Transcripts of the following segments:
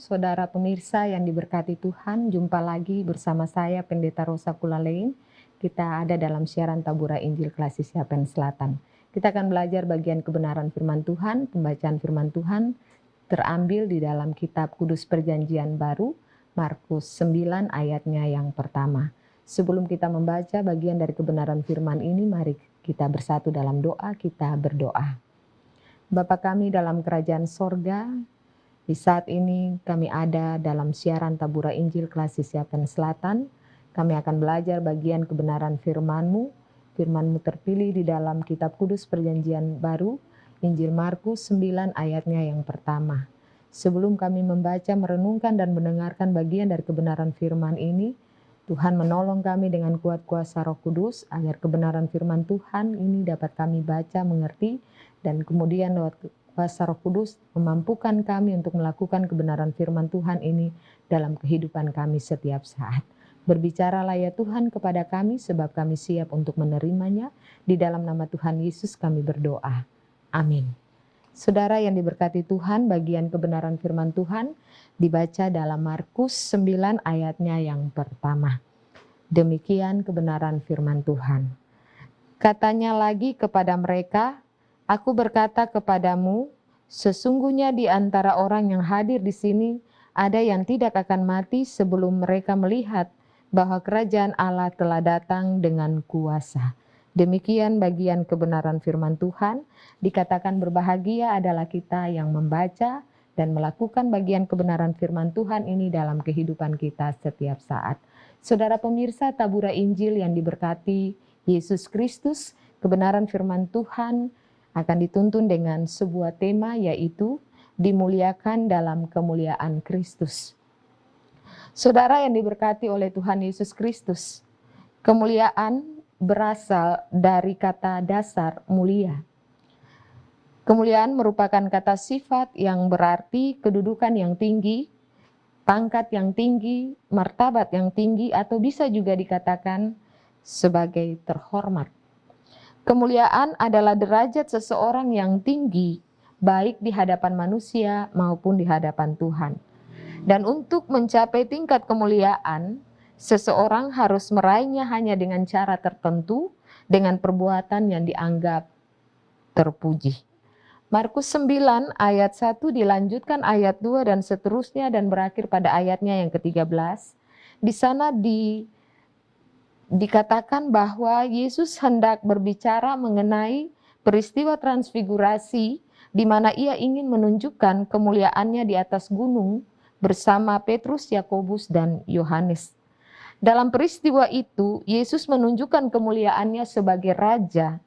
saudara pemirsa yang diberkati Tuhan. Jumpa lagi bersama saya Pendeta Rosa Kulalein. Kita ada dalam siaran Tabura Injil Klasik Siapen Selatan. Kita akan belajar bagian kebenaran firman Tuhan. Pembacaan firman Tuhan terambil di dalam kitab Kudus Perjanjian Baru, Markus 9 ayatnya yang pertama. Sebelum kita membaca bagian dari kebenaran firman ini, mari kita bersatu dalam doa, kita berdoa. Bapa kami dalam kerajaan sorga, di saat ini kami ada dalam siaran Tabura Injil Klasik Siapen Selatan. Kami akan belajar bagian kebenaran firman-Mu. Firman-Mu terpilih di dalam kitab Kudus Perjanjian Baru, Injil Markus 9 ayatnya yang pertama. Sebelum kami membaca, merenungkan dan mendengarkan bagian dari kebenaran firman ini, Tuhan menolong kami dengan kuat kuasa Roh Kudus agar kebenaran firman Tuhan ini dapat kami baca, mengerti, dan kemudian lewat kuasa Roh Kudus memampukan kami untuk melakukan kebenaran firman Tuhan ini dalam kehidupan kami setiap saat. Berbicaralah ya Tuhan kepada kami sebab kami siap untuk menerimanya. Di dalam nama Tuhan Yesus kami berdoa. Amin. Saudara yang diberkati Tuhan, bagian kebenaran firman Tuhan dibaca dalam Markus 9 ayatnya yang pertama. Demikian kebenaran firman Tuhan. Katanya lagi kepada mereka, Aku berkata kepadamu, sesungguhnya di antara orang yang hadir di sini ada yang tidak akan mati sebelum mereka melihat bahwa kerajaan Allah telah datang dengan kuasa. Demikian bagian kebenaran firman Tuhan. Dikatakan berbahagia adalah kita yang membaca dan melakukan bagian kebenaran firman Tuhan ini dalam kehidupan kita setiap saat. Saudara pemirsa Tabura Injil yang diberkati Yesus Kristus, kebenaran firman Tuhan akan dituntun dengan sebuah tema, yaitu dimuliakan dalam kemuliaan Kristus. Saudara yang diberkati oleh Tuhan Yesus Kristus, kemuliaan berasal dari kata dasar mulia. Kemuliaan merupakan kata sifat yang berarti kedudukan yang tinggi, pangkat yang tinggi, martabat yang tinggi, atau bisa juga dikatakan sebagai terhormat. Kemuliaan adalah derajat seseorang yang tinggi, baik di hadapan manusia maupun di hadapan Tuhan. Dan untuk mencapai tingkat kemuliaan, seseorang harus meraihnya hanya dengan cara tertentu, dengan perbuatan yang dianggap terpuji. Markus 9 ayat 1 dilanjutkan ayat 2 dan seterusnya dan berakhir pada ayatnya yang ke-13. Di sana dikatakan bahwa Yesus hendak berbicara mengenai peristiwa transfigurasi di mana ia ingin menunjukkan kemuliaannya di atas gunung bersama Petrus, Yakobus, dan Yohanes. Dalam peristiwa itu, Yesus menunjukkan kemuliaannya sebagai raja,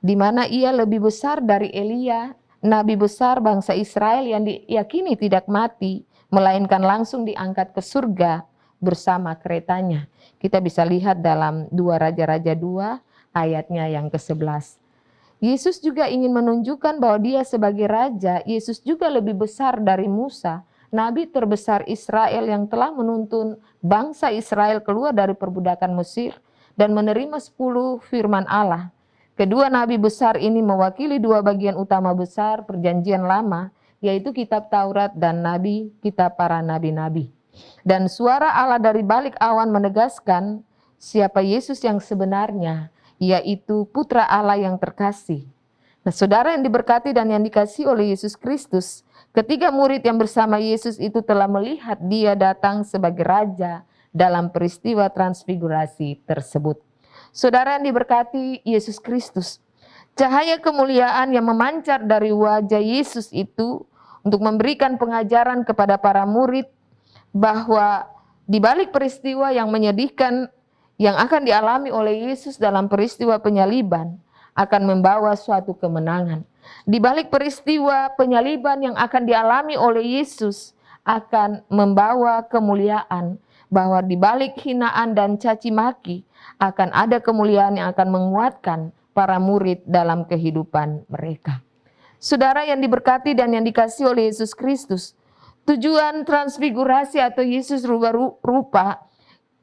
di mana ia lebih besar dari Elia, nabi besar bangsa Israel yang diyakini tidak mati, melainkan langsung diangkat ke surga bersama keretanya. Kita bisa lihat dalam 2 Raja-Raja 2 ayatnya yang ke-11. Yesus juga ingin menunjukkan bahwa dia sebagai raja, Yesus juga lebih besar dari Musa, nabi terbesar Israel yang telah menuntun bangsa Israel keluar dari perbudakan Mesir dan menerima 10 firman Allah. Kedua nabi besar ini mewakili 2 bagian utama besar perjanjian lama, yaitu kitab Taurat dan kitab para nabi-nabi. Dan suara Allah dari balik awan menegaskan siapa Yesus yang sebenarnya, yaitu Putra Allah yang terkasih. Nah, saudara yang diberkati dan yang dikasihi oleh Yesus Kristus, ketiga murid yang bersama Yesus itu telah melihat dia datang sebagai raja dalam peristiwa transfigurasi tersebut. Saudara yang diberkati Yesus Kristus, cahaya kemuliaan yang memancar dari wajah Yesus itu untuk memberikan pengajaran kepada para murid bahwa di balik peristiwa yang menyedihkan yang akan dialami oleh Yesus dalam peristiwa penyaliban akan membawa suatu kemenangan. Di balik peristiwa penyaliban yang akan dialami oleh Yesus akan membawa kemuliaan, bahwa di balik hinaan dan caci maki akan ada kemuliaan yang akan menguatkan para murid dalam kehidupan mereka. Saudara yang diberkati dan yang dikasihi oleh Yesus Kristus, tujuan transfigurasi atau Yesus rubah-rupa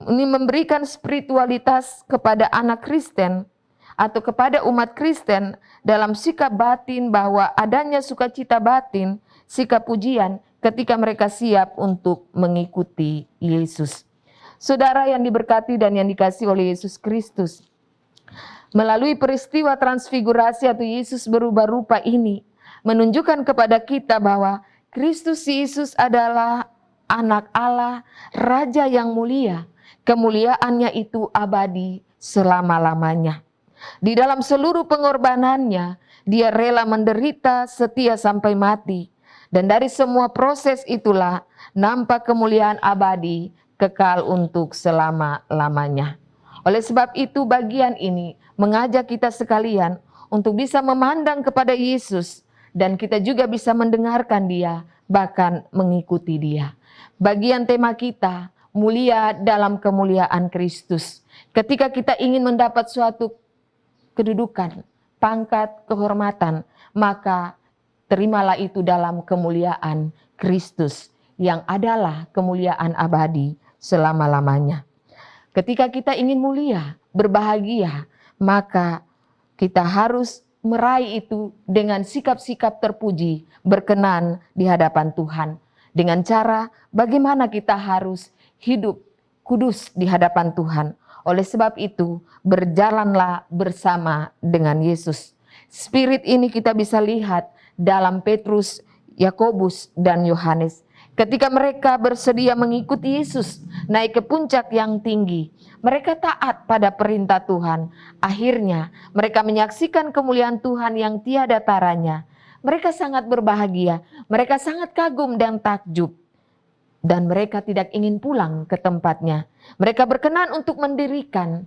ini memberikan spiritualitas kepada anak Kristen atau kepada umat Kristen dalam sikap batin bahwa adanya sukacita batin, sikap pujian ketika mereka siap untuk mengikuti Yesus. Saudara yang diberkati dan yang dikasihi oleh Yesus Kristus, melalui peristiwa transfigurasi atau Yesus berubah rupa ini, menunjukkan kepada kita bahwa Kristus Yesus adalah anak Allah, Raja yang mulia. Kemuliaannya itu abadi selama-lamanya. Di dalam seluruh pengorbanannya, dia rela menderita setia sampai mati. Dan dari semua proses itulah nampak kemuliaan abadi kekal untuk selama-lamanya. Oleh sebab itu bagian ini mengajak kita sekalian untuk bisa memandang kepada Yesus, dan kita juga bisa mendengarkan dia, bahkan mengikuti dia. Bagian tema kita, mulia dalam kemuliaan Kristus. Ketika kita ingin mendapat suatu kedudukan, pangkat, kehormatan, maka terimalah itu dalam kemuliaan Kristus yang adalah kemuliaan abadi selama-lamanya. Ketika kita ingin mulia, berbahagia, maka kita harus meraih itu dengan sikap-sikap terpuji, berkenan di hadapan Tuhan. Dengan cara bagaimana kita harus hidup kudus di hadapan Tuhan. Oleh sebab itu, berjalanlah bersama dengan Yesus. Spirit ini kita bisa lihat dalam Petrus, Yakobus, dan Yohanes. Ketika mereka bersedia mengikuti Yesus naik ke puncak yang tinggi, mereka taat pada perintah Tuhan. Akhirnya mereka menyaksikan kemuliaan Tuhan yang tiada taranya. Mereka sangat berbahagia, mereka sangat kagum dan takjub. Dan mereka tidak ingin pulang ke tempatnya. Mereka berkenan untuk mendirikan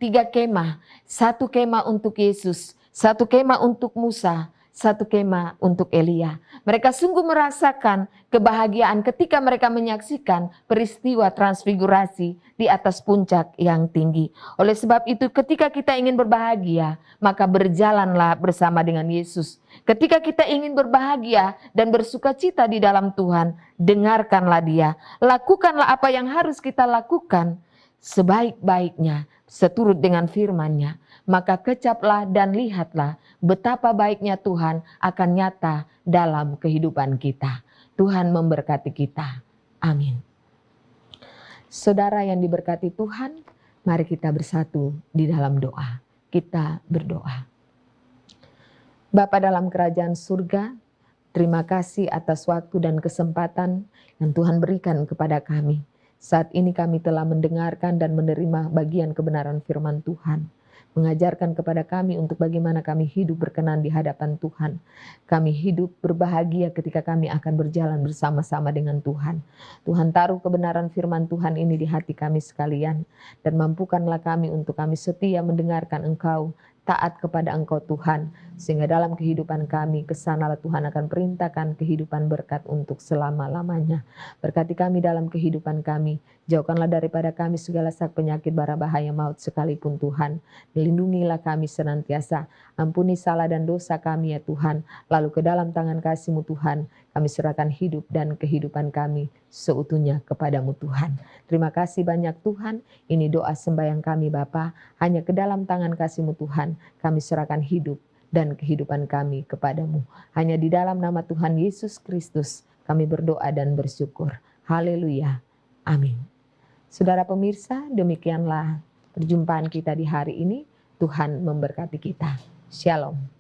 tiga kemah. Satu kemah untuk Yesus, satu kemah untuk Musa, satu kemah untuk Elia. Mereka sungguh merasakan kebahagiaan ketika mereka menyaksikan peristiwa transfigurasi di atas puncak yang tinggi. Oleh sebab itu ketika kita ingin berbahagia, maka berjalanlah bersama dengan Yesus. Ketika kita ingin berbahagia dan bersuka cita di dalam Tuhan, dengarkanlah dia. Lakukanlah apa yang harus kita lakukan sebaik-baiknya, seturut dengan firman-Nya. Maka kecaplah dan lihatlah betapa baiknya Tuhan akan nyata dalam kehidupan kita. Tuhan memberkati kita. Amin. Saudara yang diberkati Tuhan, mari kita bersatu di dalam doa. Kita berdoa. Bapa dalam kerajaan surga, terima kasih atas waktu dan kesempatan yang Tuhan berikan kepada kami. Saat ini kami telah mendengarkan dan menerima bagian kebenaran firman Tuhan. Mengajarkan kepada kami untuk bagaimana kami hidup berkenan di hadapan Tuhan. Kami hidup berbahagia ketika kami akan berjalan bersama-sama dengan Tuhan. Tuhan taruh kebenaran firman Tuhan ini di hati kami sekalian. Dan mampukanlah kami untuk kami setia mendengarkan Engkau, taat kepada Engkau Tuhan. Sehingga dalam kehidupan kami, kesanalah Tuhan akan perintahkan kehidupan berkat untuk selama-lamanya. Berkati kami dalam kehidupan kami. Jauhkanlah daripada kami segala sak penyakit bara bahaya maut sekalipun Tuhan. Lindungilah kami senantiasa. Ampuni salah dan dosa kami ya Tuhan. Lalu ke dalam tangan kasih-Mu Tuhan, kami serahkan hidup dan kehidupan kami seutuhnya kepadamu Tuhan. Terima kasih banyak Tuhan. Ini doa sembahyang kami Bapa. Hanya ke dalam tangan kasih-Mu Tuhan, kami serahkan hidup dan kehidupan kami kepadamu. Hanya di dalam nama Tuhan Yesus Kristus kami berdoa dan bersyukur. Haleluya. Amin. Saudara pemirsa, demikianlah perjumpaan kita di hari ini. Tuhan memberkati kita. Shalom.